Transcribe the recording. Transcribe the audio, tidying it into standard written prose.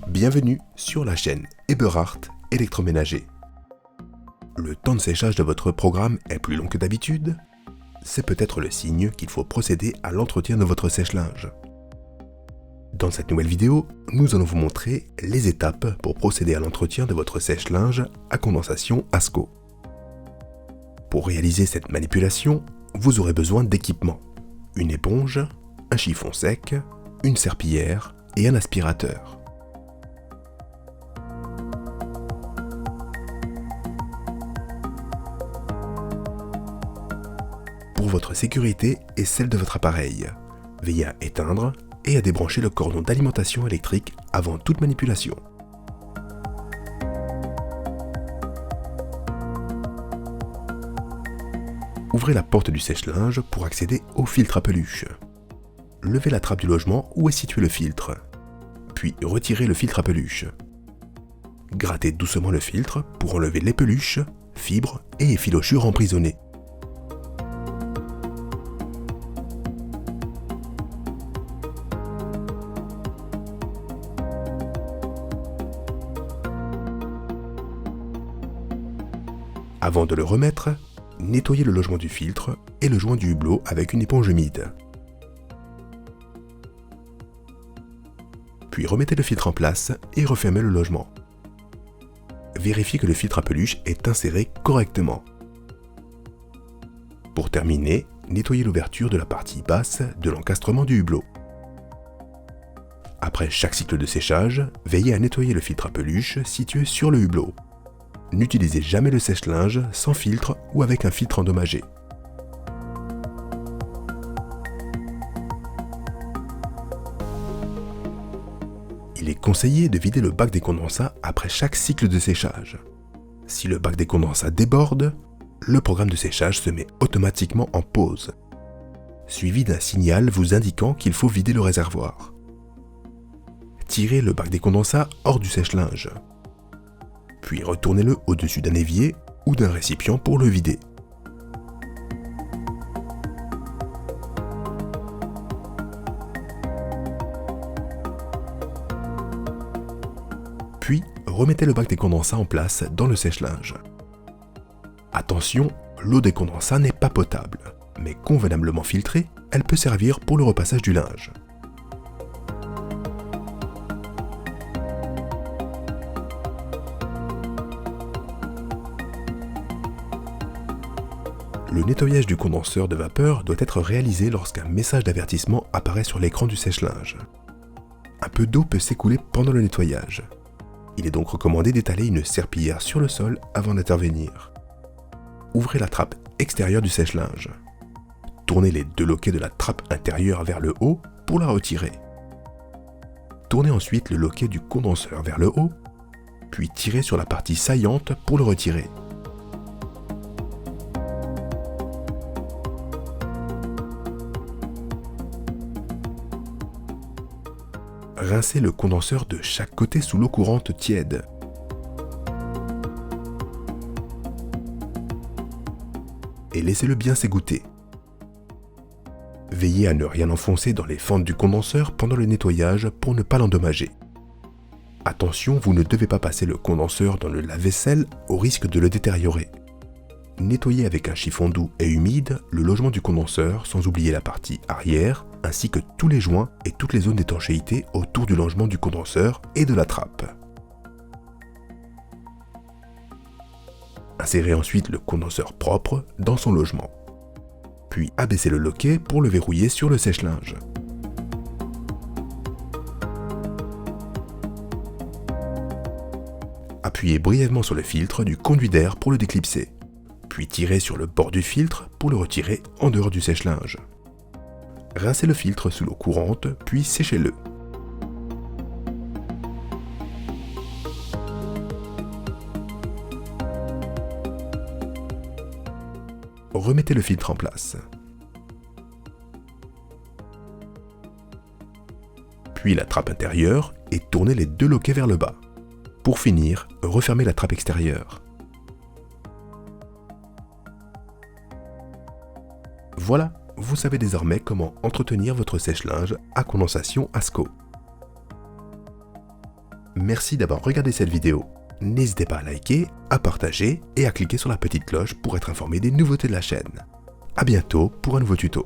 Bienvenue sur la chaîne Eberhardt Électroménager. Le temps de séchage de votre programme est plus long que d'habitude? C'est peut-être le signe qu'il faut procéder à l'entretien de votre sèche-linge. Dans cette nouvelle vidéo, nous allons vous montrer les étapes pour procéder à l'entretien de votre sèche-linge à condensation ASCO. Pour réaliser cette manipulation, vous aurez besoin d'équipements. Une éponge, un chiffon sec, une serpillière et un aspirateur. Pour votre sécurité et celle de votre appareil, veillez à éteindre et à débrancher le cordon d'alimentation électrique avant toute manipulation. Ouvrez la porte du sèche-linge pour accéder au filtre à peluche. Levez la trappe du logement où est situé le filtre, puis retirez le filtre à peluche. Grattez doucement le filtre pour enlever les peluches, fibres et effilochures emprisonnées. Avant de le remettre, nettoyez le logement du filtre et le joint du hublot avec une éponge humide. Puis remettez le filtre en place et refermez le logement. Vérifiez que le filtre à peluche est inséré correctement. Pour terminer, nettoyez l'ouverture de la partie basse de l'encastrement du hublot. Après chaque cycle de séchage, veillez à nettoyer le filtre à peluche situé sur le hublot. N'utilisez jamais le sèche-linge sans filtre ou avec un filtre endommagé. Il est conseillé de vider le bac des condensats après chaque cycle de séchage. Si le bac des condensats déborde, le programme de séchage se met automatiquement en pause, suivi d'un signal vous indiquant qu'il faut vider le réservoir. Tirez le bac des condensats hors du sèche-linge. Puis retournez-le au-dessus d'un évier ou d'un récipient pour le vider. Puis, remettez le bac des condensats en place dans le sèche-linge. Attention, l'eau des condensats n'est pas potable, mais convenablement filtrée, elle peut servir pour le repassage du linge. Le nettoyage du condenseur de vapeur doit être réalisé lorsqu'un message d'avertissement apparaît sur l'écran du sèche-linge. Un peu d'eau peut s'écouler pendant le nettoyage. Il est donc recommandé d'étaler une serpillière sur le sol avant d'intervenir. Ouvrez la trappe extérieure du sèche-linge. Tournez les deux loquets de la trappe intérieure vers le haut pour la retirer. Tournez ensuite le loquet du condenseur vers le haut, puis tirez sur la partie saillante pour le retirer. Rincez le condenseur de chaque côté sous l'eau courante tiède. Et laissez-le bien s'égoutter. Veillez à ne rien enfoncer dans les fentes du condenseur pendant le nettoyage pour ne pas l'endommager. Attention, vous ne devez pas passer le condenseur dans le lave-vaisselle au risque de le détériorer. Nettoyez avec un chiffon doux et humide le logement du condenseur sans oublier la partie arrière, ainsi que tous les joints et toutes les zones d'étanchéité autour du logement du condenseur et de la trappe. Insérez ensuite le condenseur propre dans son logement. Puis abaissez le loquet pour le verrouiller sur le sèche-linge. Appuyez brièvement sur le filtre du conduit d'air pour le déclipser. Puis tirez sur le bord du filtre pour le retirer en dehors du sèche-linge. Rincez le filtre sous l'eau courante, puis séchez-le. Remettez le filtre en place. Puis la trappe intérieure et tournez les deux loquets vers le bas. Pour finir, refermez la trappe extérieure. Voilà, vous savez désormais comment entretenir votre sèche-linge à condensation ASCO. Merci d'avoir regardé cette vidéo. N'hésitez pas à liker, à partager et à cliquer sur la petite cloche pour être informé des nouveautés de la chaîne. A bientôt pour un nouveau tuto.